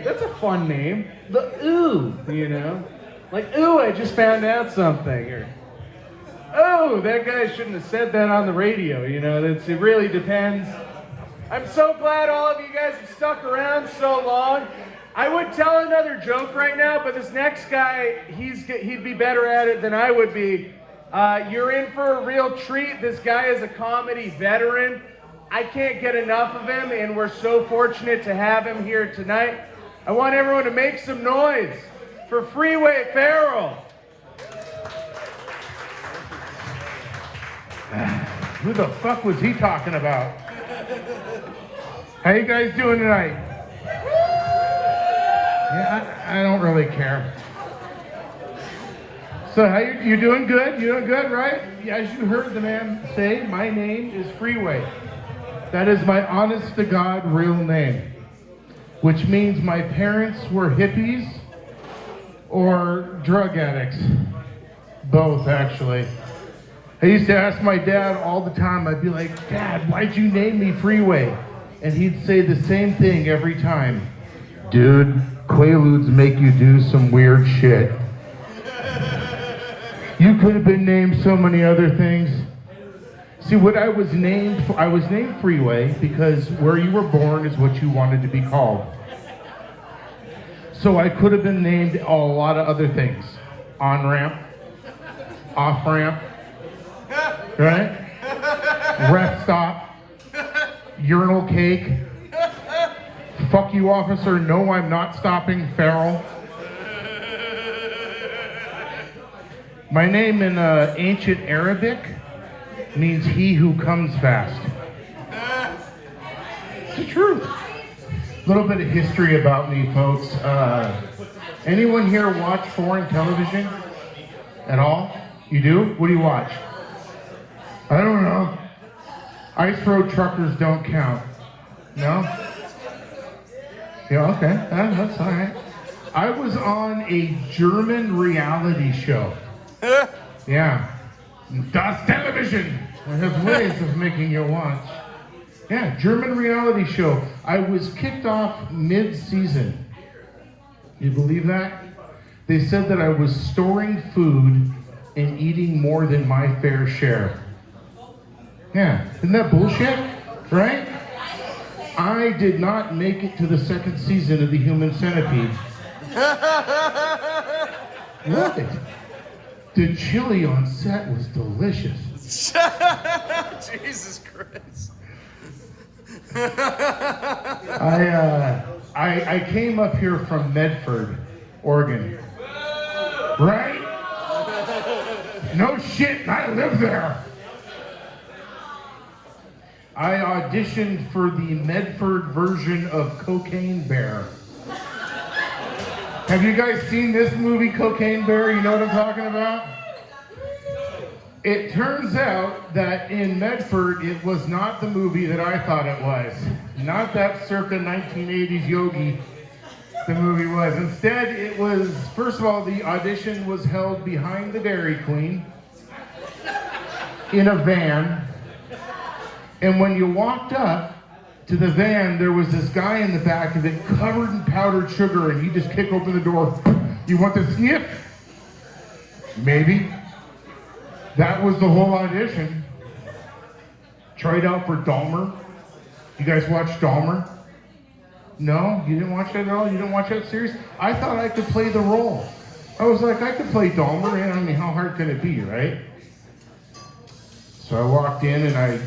That's a fun name. The Ooh, you know? Like, ooh, I just found out something. Or, oh, that guy shouldn't have said that on the radio, you know? It really depends. I'm so glad all of you guys have stuck around so long. I would tell another joke right now, but this next guy, he'd be better at it than I would be. You're in for a real treat. This guy is a comedy veteran. I can't get enough of him, and we're so fortunate to have him here tonight. I want everyone to make some noise for Freeway Farrell. Who the fuck was he talking about? How you guys doing tonight? Yeah, I don't really care. So how you doing good? You doing good, right? Yeah, as you heard the man say, my name is Freeway. That is my honest to God real name, which means my parents were hippies or drug addicts. Both, actually. I used to ask my dad all the time, I'd be like, Dad, why'd you name me Freeway? And he'd say the same thing every time. Dude, Quaaludes make you do some weird shit. You could have been named so many other things. See, I was named Freeway because where you were born is what you wanted to be called. So I could have been named a lot of other things. On-ramp, off-ramp, right? Rest stop, urinal cake, fuck you officer, no I'm not stopping, Farrell. My name in ancient Arabic means he who comes fast. It's the truth. A little bit of history about me, folks. Anyone here watch foreign television at all? You do? What do you watch? I don't know. Ice road truckers don't count. No? Yeah, okay. That's all right. I was on a German reality show. Yeah. Das Television. I have ways of making you watch. Yeah, German reality show. I was kicked off mid-season. You believe that? They said that I was storing food and eating more than my fair share. Yeah, isn't that bullshit? Right? I did not make it to the second season of the Human Centipede. What? The chili on set was delicious. Jesus Christ. I came up here from Medford, Oregon. Right? No shit, I live there. I auditioned for the Medford version of Cocaine Bear. Have you guys seen this movie, Cocaine Bear? You know what I'm talking about? It turns out that in Medford, it was not the movie that I thought it was. Not that circa 1980s Yogi the movie was. Instead, it was, first of all, the audition was held behind the Dairy Queen in a van. And when you walked up to the van, there was this guy in the back of it covered in powdered sugar, and he just kicked open the door. You want to sniff? Maybe. That was the whole audition. Tried out for Dahmer. You guys watch Dahmer? No? You didn't watch that at all? You didn't watch that series? I thought I could play the role. I was like, I could play Dahmer, and I mean, how hard can it be, right? So I walked in and I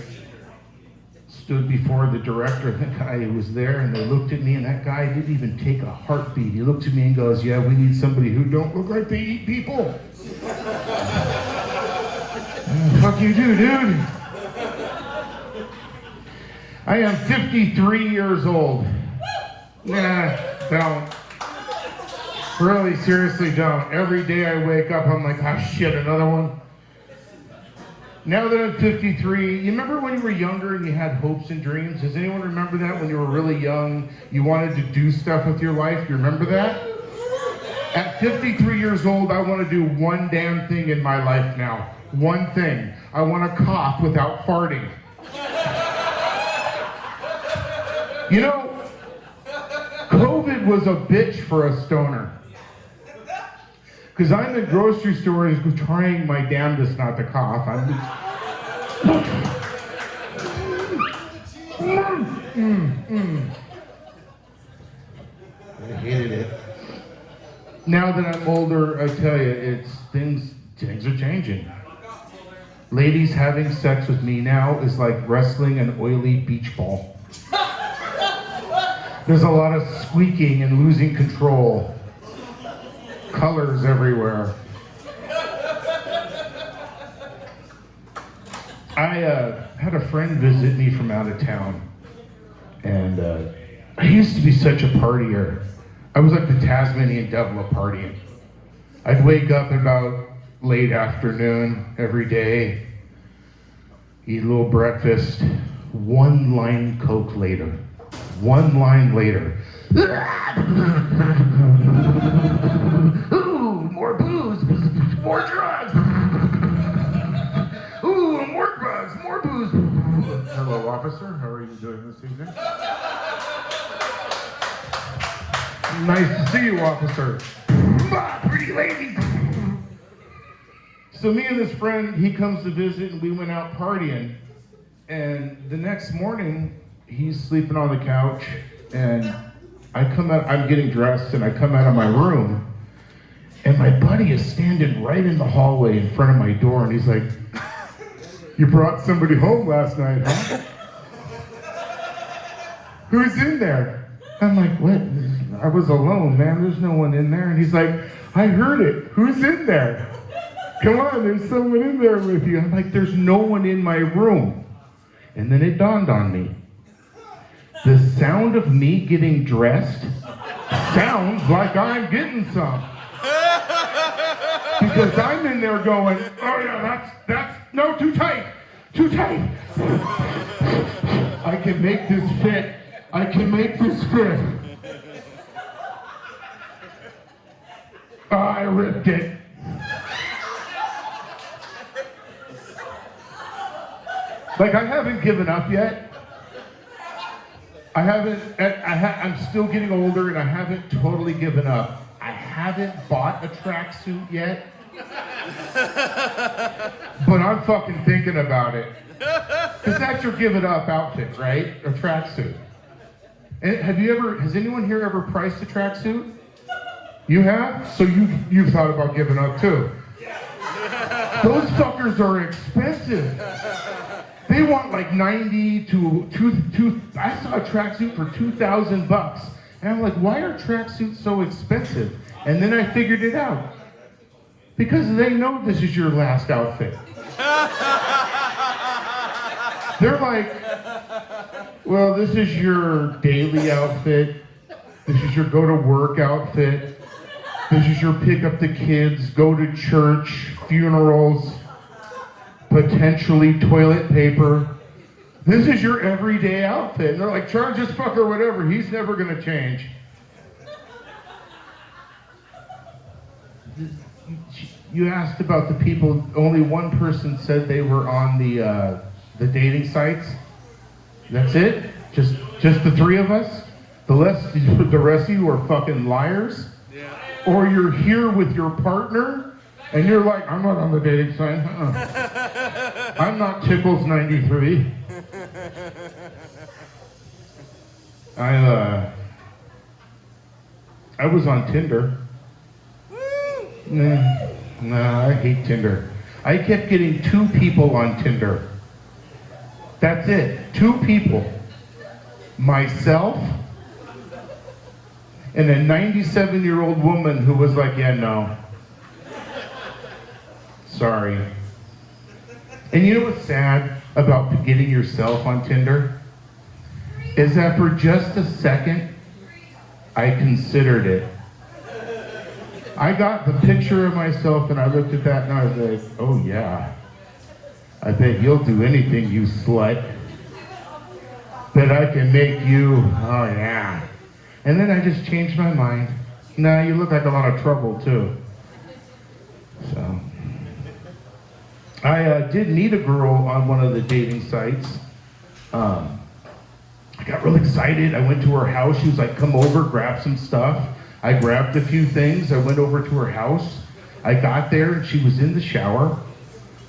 stood before the director and the guy who was there, and they looked at me, and that guy didn't even take a heartbeat. He looked at me and goes, yeah, we need somebody who don't look like they eat people. Fuck you do, dude. I am 53 years old. Nah, don't. Really, seriously, don't. Every day I wake up, I'm like, ah, shit, another one. Now that I'm 53, you remember when you were younger and you had hopes and dreams? Does anyone remember that when you were really young? You wanted to do stuff with your life? You remember that? At 53 years old, I want to do one damn thing in my life now. One thing. I want to cough without farting. You know, COVID was a bitch for a stoner. Because I'm in grocery stores trying my damnedest not to cough. I hated it. Now that I'm older, I tell you, things are changing. Ladies having sex with me now is like wrestling an oily beach ball. There's a lot of squeaking and losing control. Colors everywhere. I had a friend visit me from out of town, and I used to be such a partier. I was like the Tasmanian devil of partying. I'd wake up about late afternoon every day, eat a little breakfast, one line Coke later, one line later. Ooh, more booze, more drugs. Ooh, more drugs, more booze. Hello, officer. How are you doing this evening? Nice to see you, officer. Pretty ladies. So me and this friend, he comes to visit, and we went out partying. And the next morning, he's sleeping on the couch, and I come out, I'm getting dressed, and I come out of my room, and my buddy is standing right in the hallway in front of my door, and he's like, "You brought somebody home last night, huh? Who's in there?" I'm like, "What? I was alone, man. There's no one in there." And he's like, "I heard it. Who's in there? Come on, there's someone in there with you." I'm like, "There's no one in my room." And then it dawned on me. The sound of me getting dressed sounds like I'm getting some. Because I'm in there going, "Oh yeah, that's, no, too tight. I can make this fit. I can make this fit." I ripped it. Like, I haven't given up yet. I'm still getting older, and I haven't totally given up. I haven't bought a tracksuit yet. But I'm fucking thinking about it. Because that's your give it up outfit, right? A tracksuit. And has anyone here ever priced a tracksuit? You have? So you've thought about giving up too. Those fuckers are expensive. They want like 90 to two. I saw a tracksuit for $2,000. And I'm like, why are tracksuits so expensive? And then I figured it out. Because they know this is your last outfit. They're like, well, this is your daily outfit. This is your go to work outfit. This is your pick up the kids, go to church, funerals, potentially toilet paper. This is your everyday outfit. And they're like, charge this fucker whatever. He's never going to change. You asked about the people. Only one person said they were on the dating sites. That's it? Just the three of us? The rest of you are fucking liars? Yeah. Or you're here with your partner and you're like, I'm not on the dating site. I'm not Tickles 93. I was on Tinder. Nah, I hate Tinder. I kept getting 2 people on Tinder. That's it. 2 people. Myself and a 97-year-old woman who was like, yeah, no. Sorry. And you know what's sad about getting yourself on Tinder? Is that for just a second, I considered it. I got the picture of myself and I looked at that and I was like, oh yeah. I bet you'll do anything, you slut. Bet I can make you, oh yeah. And then I just changed my mind. Nah, you look like a lot of trouble too. So. I did meet a girl on one of the dating sites. I got real excited. I went to her house. She was like, come over, grab some stuff. I grabbed a few things. I went over to her house. I got there and she was in the shower.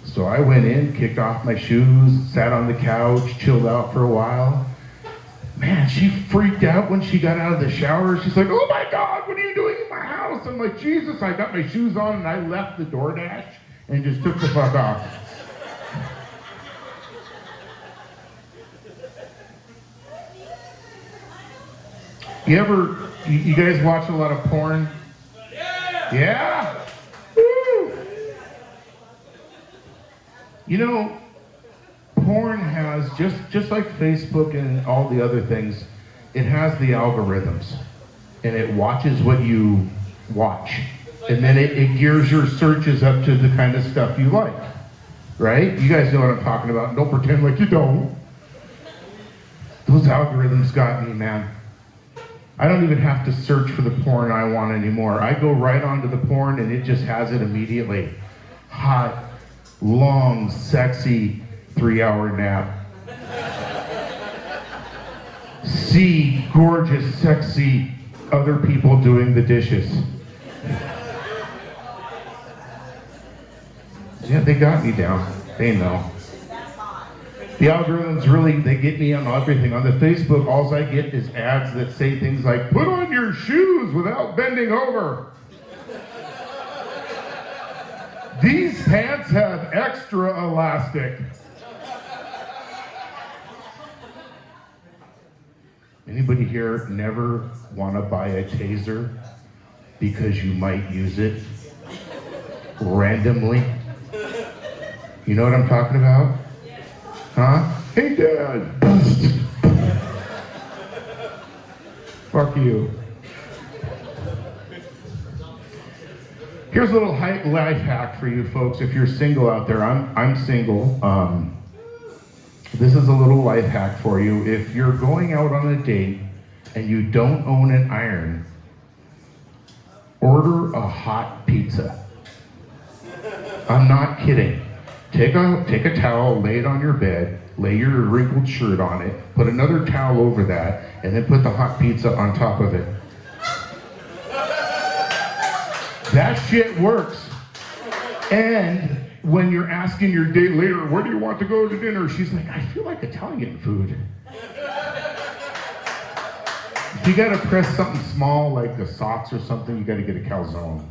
So I went in, kicked off my shoes, sat on the couch, chilled out for a while. Man, she freaked out when she got out of the shower. She's like, oh my God, what are you doing in my house? I'm like, Jesus, I got my shoes on and I left the DoorDash and just took the fuck off. You guys watch a lot of porn? Yeah? Woo! You know, porn has, just like Facebook and all the other things, it has the algorithms. And it watches what you watch. And then it gears your searches up to the kind of stuff you like. Right? You guys know what I'm talking about. Don't pretend like you don't. Those algorithms got me, man. I don't even have to search for the porn I want anymore. I go right onto the porn and it just has it immediately. Hot, long, sexy 3-hour nap. See gorgeous, sexy other people doing the dishes. Yeah, they got me down. They know. The algorithms really, they get me on everything. On the Facebook, all I get is ads that say things like, put on your shoes without bending over. These pants have extra elastic. Anybody here never want to buy a taser because you might use it randomly? You know what I'm talking about? Huh? Hey, Dad. Fuck you. Here's a little life hack for you folks. If you're single out there, I'm single. This is a little life hack for you. If you're going out on a date and you don't own an iron, order a hot pizza. I'm not kidding. Take a towel, lay it on your bed, lay your wrinkled shirt on it, put another towel over that, and then put the hot pizza on top of it. That shit works. And when you're asking your date later, where do you want to go to dinner? She's like, I feel like Italian food. If you gotta press something small like the socks or something, you gotta get a calzone.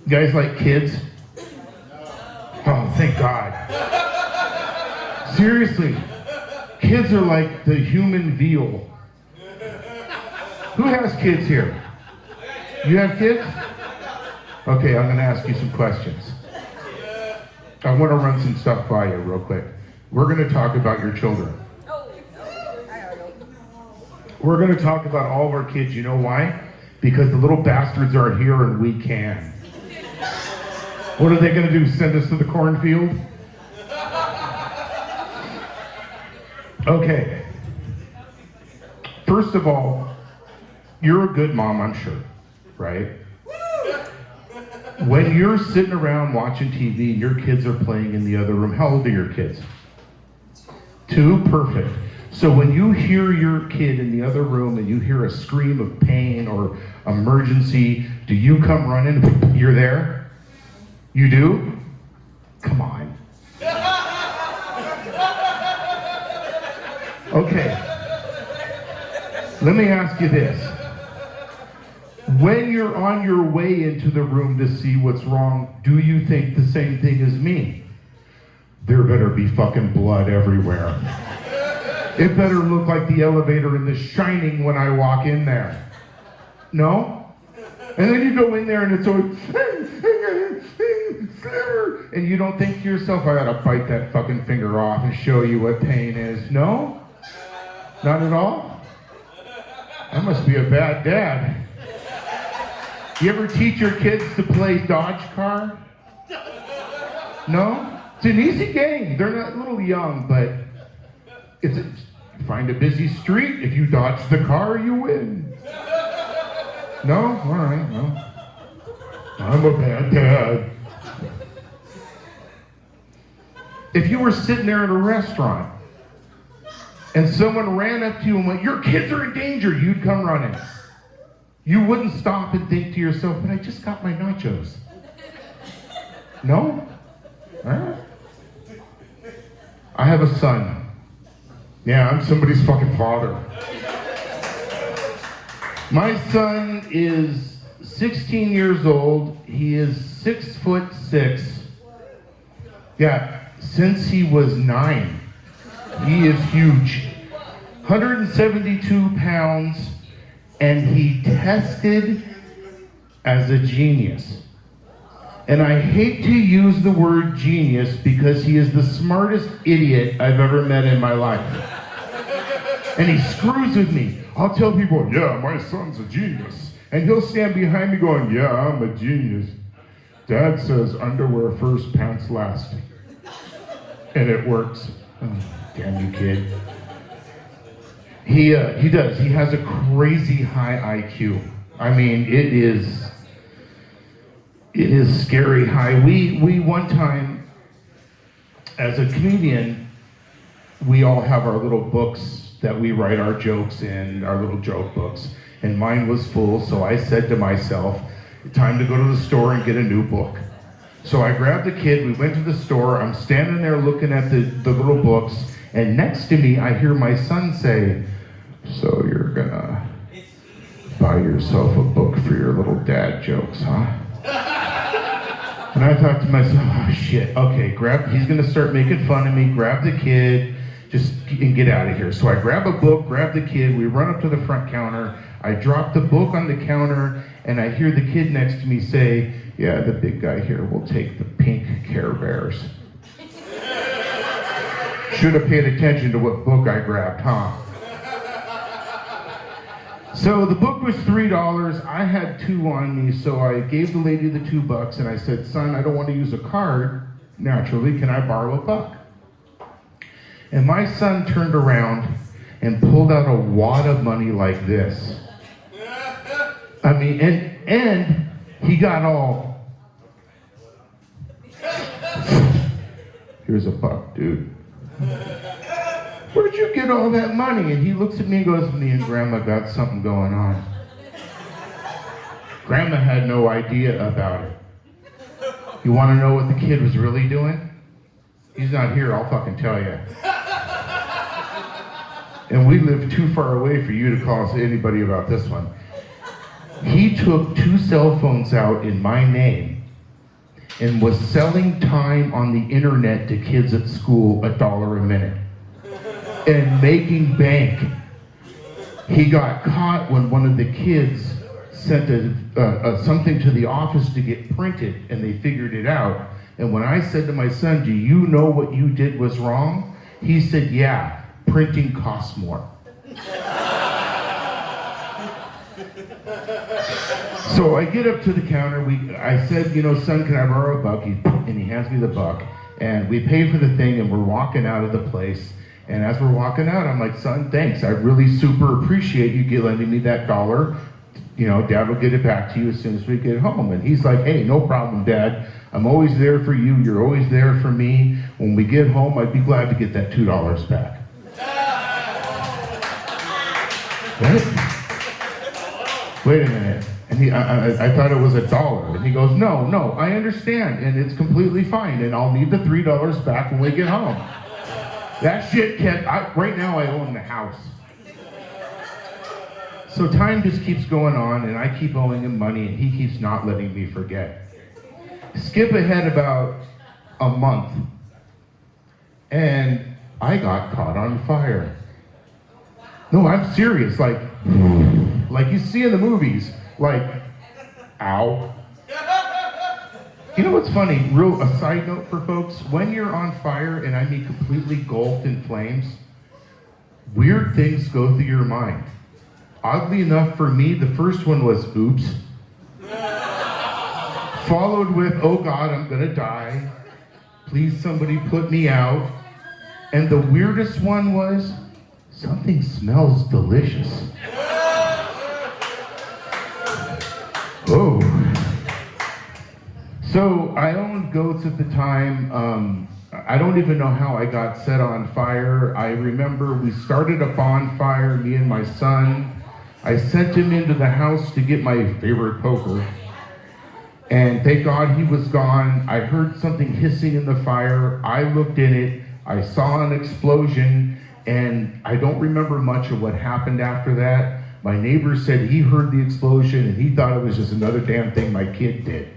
You guys like kids? Oh, thank God. Seriously, kids are like the human veal. Who has kids here? You have kids? Okay, I'm gonna ask you some questions. I wanna run some stuff by you real quick. We're gonna talk about your children. We're gonna talk about all of our kids. You know why? Because the little bastards are here and we can. What are they going to do, send us to the cornfield? Okay. First of all, you're a good mom, I'm sure, right? When you're sitting around watching TV and your kids are playing in the other room, how old are your kids? 2? Perfect. So when you hear your kid in the other room and you hear a scream of pain or emergency, do you come running? You're there? You do? Come on. Okay. Let me ask you this. When you're on your way into the room to see what's wrong, do you think the same thing as me? There better be fucking blood everywhere. It better look like the elevator in The Shining when I walk in there. No? And then you go in there and it's always, and you don't think to yourself, I gotta bite that fucking finger off and show you what pain is. No? Not at all? I must be a bad dad. You ever teach your kids to play dodge car? No? It's an easy game. They're not a little young, but find a busy street. If you dodge the car, you win. No? All right, no. I'm a bad dad. If you were sitting there in a restaurant and someone ran up to you and went, your kids are in danger, you'd come running. You wouldn't stop and think to yourself, but I just got my nachos. No? Huh? I have a son. Yeah, I'm somebody's fucking father. My son is 16 years old. He is 6'6". Yeah, since he was 9. He is huge. 172 pounds, and he tested as a genius. And I hate to use the word genius because he is the smartest idiot I've ever met in my life. And he screws with me. I'll tell people, yeah, my son's a genius. And he'll stand behind me going, yeah, I'm a genius. Dad says underwear first, pants last. And it works. Oh, damn you, kid. He does. He has a crazy high IQ. I mean, it is scary high. We one time, as a comedian, we all have our little books that we write our jokes in, our little joke books. And mine was full, so I said to myself, time to go to the store and get a new book. So I grabbed the kid, we went to the store, I'm standing there looking at the little books, and next to me I hear my son say, so you're gonna buy yourself a book for your little dad jokes, huh? And I thought to myself, oh shit, okay, he's gonna start making fun of me, grab the kid, and get out of here. So I grab a book, grab the kid, we run up to the front counter, I drop the book on the counter, and I hear the kid next to me say, yeah, the big guy here will take the pink Care Bears. Should have paid attention to what book I grabbed, huh? So the book was $3. I had 2 on me, so I gave the lady the $2 and I said, son, I don't want to use a card, naturally, can I borrow $1? And my son turned around and pulled out a wad of money like this. I mean, and he got all, here's $1, dude. Where'd you get all that money? And he looks at me and goes, me and Grandma got something going on. Grandma had no idea about it. You want to know what the kid was really doing? He's not here, I'll fucking tell you. And we live too far away for you to call anybody about this one. He took 2 cell phones out in my name and was selling time on the internet to kids at school $1 a minute and making bank. He got caught when one of the kids sent something to the office to get printed, and they figured it out. And when I said to my son, do you know what you did was wrong? He said, yeah, printing costs more. So I get up to the counter, I said, son, can I borrow $1? And he hands me the $1. And we pay for the thing, and we're walking out of the place. And as we're walking out, I'm like, son, thanks. I really super appreciate you lending me that $1. Dad will get it back to you as soon as we get home. And he's like, hey, no problem, Dad. I'm always there for you. You're always there for me. When we get home, I'd be glad to get that $2 back. What? Wait a minute. And I thought it was $1. And he goes, no, I understand. And it's completely fine. And I'll need the $3 back when we get home. That shit right now I own the house. So time just keeps going on, and I keep owing him money, and he keeps not letting me forget. Skip ahead about a month, and I got caught on fire. No, I'm serious, like you see in the movies, like, ow. You know what's funny, a side note for folks, when you're on fire, and I mean completely engulfed in flames, weird things go through your mind. Oddly enough for me, the first one was, oops. Followed with, oh God, I'm gonna die. Please somebody put me out. And the weirdest one was, something smells delicious. Oh. So I owned goats at the time. I don't even know how I got set on fire. I remember we started a bonfire, me and my son. I sent him into the house to get my favorite poker. And thank God he was gone. I heard something hissing in the fire. I looked in it. I saw an explosion. And I don't remember much of what happened after that. My neighbor said he heard the explosion and he thought it was just another damn thing my kid did.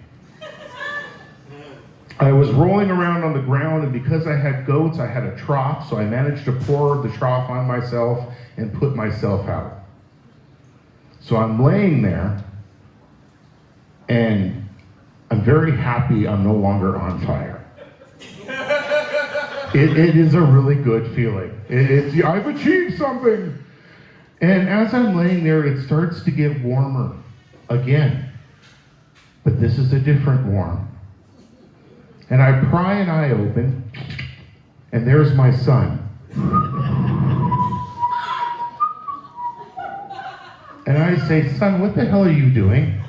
I was rolling around on the ground, and because I had goats, I had a trough, so I managed to pour the trough on myself and put myself out. So I'm laying there, and I'm very happy I'm no longer on fire. It is a really good feeling. I've achieved something. And as I'm laying there, it starts to get warmer again. But this is a different warm. And I pry an eye open, and there's my son. And I say, son, what the hell are you doing?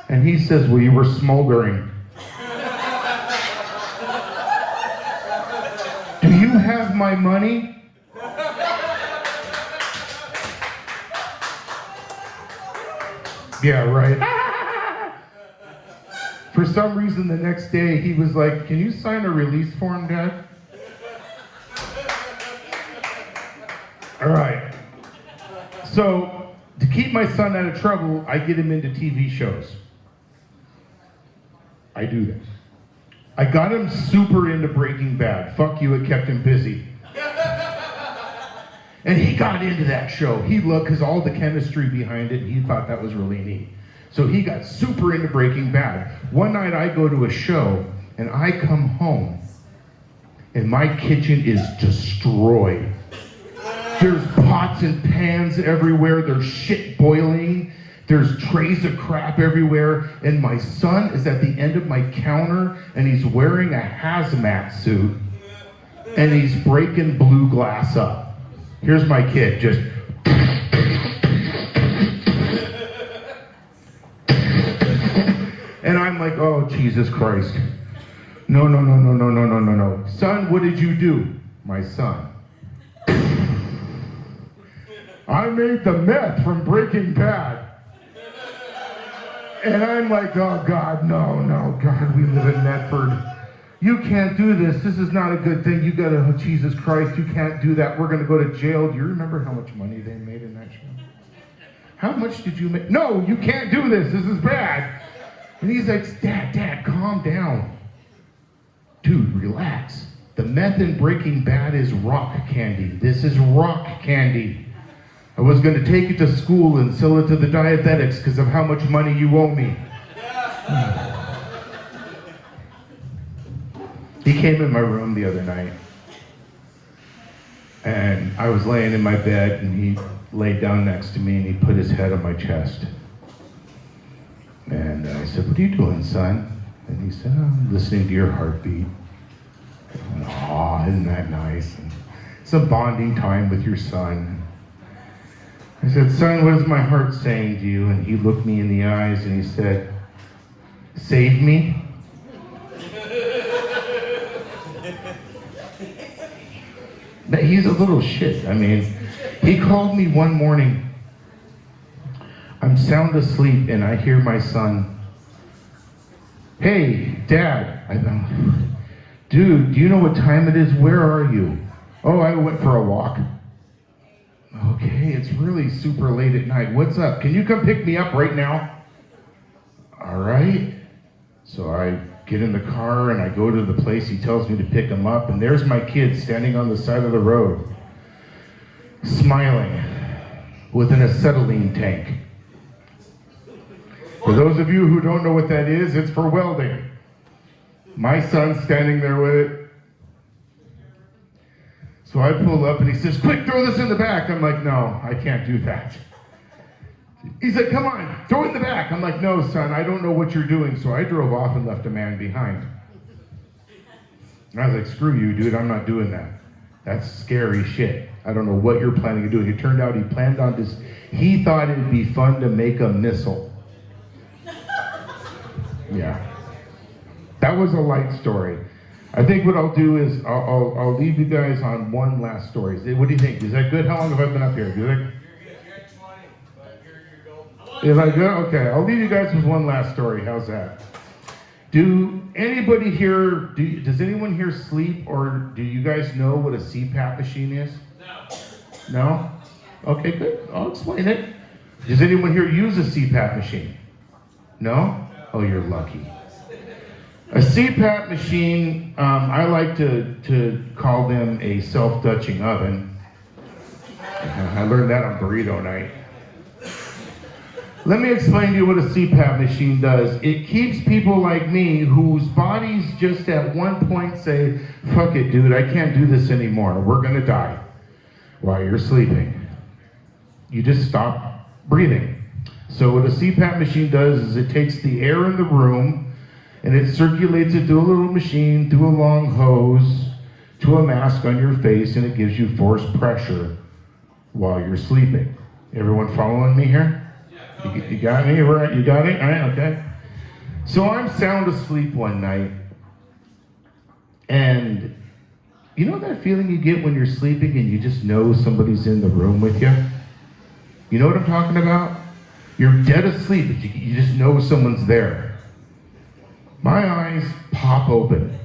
And he says, well, you were smoldering. Do you have my money? Yeah, right. For some reason, the next day, he was like, can you sign a release form, Dad? All right. So, to keep my son out of trouble, I get him into TV shows. I do this. I got him super into Breaking Bad. Fuck you, it kept him busy. And he got into that show. He looked, because all the chemistry behind it, he thought that was really neat. So he got super into Breaking Bad. One night I go to a show, and I come home, and my kitchen is destroyed. There's pots and pans everywhere. There's shit boiling. There's trays of crap everywhere. And my son is at the end of my counter, and he's wearing a hazmat suit, and he's breaking blue glass up. Here's my kid, just... And I'm like, oh, Jesus Christ. No. Son, what did you do? My son. I made the meth from Breaking Bad. And I'm like, oh, God, no, God, we live in Medford. You can't do this. This is not a good thing. You gotta, oh, Jesus Christ, you can't do that. We're gonna go to jail. Do you remember how much money they made in that show? How much did you make? No, you can't do this. This is bad. And he's like, Dad, calm down. Dude, relax. The meth in Breaking Bad is rock candy. This is rock candy. I was going to take it to school and sell it to the diabetics because of how much money you owe me. He came in my room the other night, and I was laying in my bed, and he laid down next to me, and he put his head on my chest. And I said, what are you doing, son? And he said, I'm listening to your heartbeat. And, oh, isn't that nice? And some bonding time with your son. I said, son, what is my heart saying to you? And he looked me in the eyes and he said, save me? But he's a little shit. I mean, he called me one morning. I'm sound asleep and I hear my son, hey, Dad. I go, dude, do you know what time it is? Where are you? Oh, I went for a walk. Okay, it's really super late at night. What's up? Can you come pick me up right now? All right. So I get in the car and I go to the place he tells me to pick him up, and there's my kid standing on the side of the road, smiling with an acetylene tank. For those of you who don't know what that is, it's for welding. My son's standing there with it. So I pull up and he says, quick, throw this in the back. I'm like, no, I can't do that. He's like, come on, throw it in the back. I'm like, no, son, I don't know what you're doing. So I drove off and left a man behind. And I was like, screw you, dude, I'm not doing that. That's scary shit. I don't know what you're planning to do. It turned out he planned on this. He thought it'd be fun to make a missile. Yeah. That was a light story. I think what I'll do is I'll leave you guys on one last story. What do you think? Is that good? How long have I been up here? Do you think? Is that good? Okay, I'll leave you guys with one last story. How's that? Do anybody here, does anyone here sleep, or do you guys know what a CPAP machine is? No. No? Okay, good. I'll explain it. Does anyone here use a CPAP machine? No? Oh, you're lucky. A CPAP machine, I like to call them a self-dutching oven. I learned that on burrito night. Let me explain to you what a CPAP machine does. It keeps people like me whose bodies just at one point say, fuck it, dude, I can't do this anymore. We're gonna die while you're sleeping. You just stop breathing. So what a CPAP machine does is it takes the air in the room and it circulates it through a little machine, through a long hose, to a mask on your face, and it gives you forced pressure while you're sleeping. Everyone following me here? You got me? Right? You got it? All right, okay. So I'm sound asleep one night, and you know that feeling you get when you're sleeping and you just know somebody's in the room with you? You know what I'm talking about? You're dead asleep, but you just know someone's there. My eyes pop open,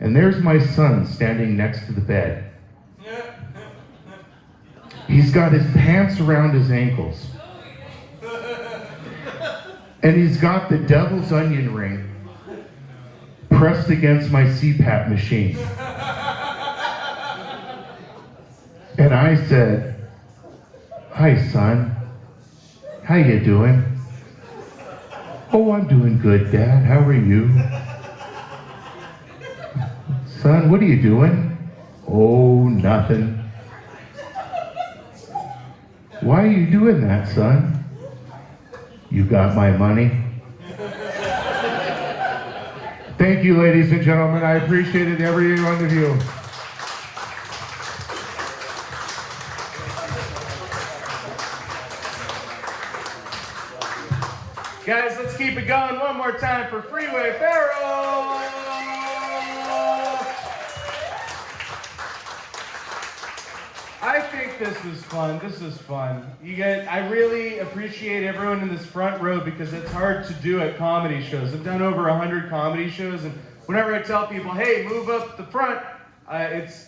and there's my son standing next to the bed. He's got his pants around his ankles. And he's got the devil's onion ring pressed against my CPAP machine. And I said, "Hi, son. How you doing?" "Oh, I'm doing good, Dad. How are you?" "Son, what are you doing?" "Oh, nothing." "Why are you doing that, son?" "You got my money." Thank you, ladies and gentlemen. I appreciated every one of you. Guys, let's keep it going one more time for Freeway Farrell. I think this was fun. This is fun. You guys, I really appreciate everyone in this front row because it's hard to do at comedy shows. I've done over 100 comedy shows, and whenever I tell people, "Hey, move up the front,"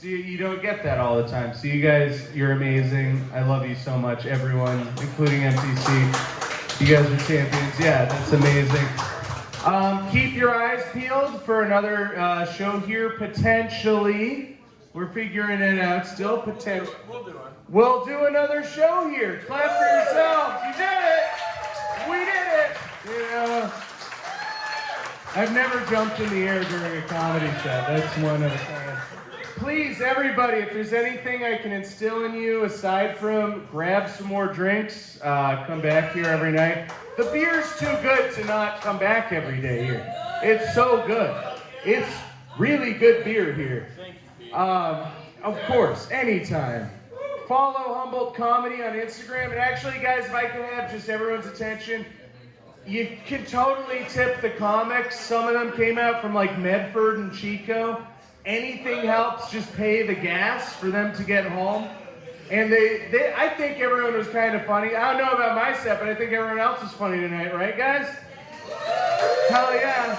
you don't get that all the time. So you guys, you're amazing. I love you so much, everyone, including MTC. You guys are champions. Yeah, that's amazing. Keep your eyes peeled for another show here, potentially. We're figuring it out still, potential. We'll do another show here. Clap for yourselves. You did it. We did it. You know, I've never jumped in the air during a comedy set. That's one of a kind. Please, everybody, if there's anything I can instill in you aside from grab some more drinks, come back here every night. The beer's too good to not come back every day here. It's so good. It's really good beer here. Of course, anytime. Follow Humboldt Comedy on Instagram. And actually, guys, if I can have just everyone's attention, you can totally tip the comics. Some of them came out from like Medford and Chico. Anything helps, just pay the gas for them to get home. And I think everyone was kind of funny. I don't know about my set, but I think everyone else was funny tonight, right, guys? Hell yeah.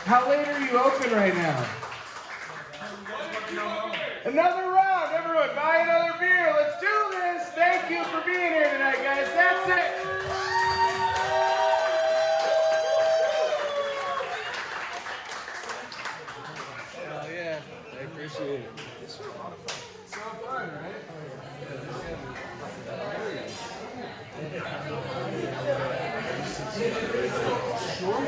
How late are you open right now? Another round, everyone, buy another beer. Let's do this. Thank you for being here tonight, guys. That's it. Hell yeah, I appreciate it. It's so fun, right? Sure?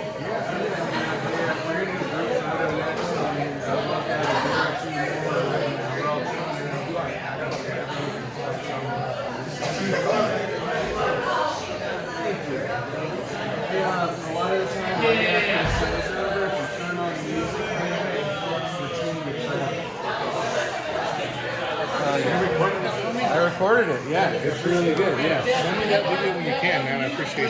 I recorded it, yeah. It's really good, yeah. Send me that video when you can, man. I appreciate it.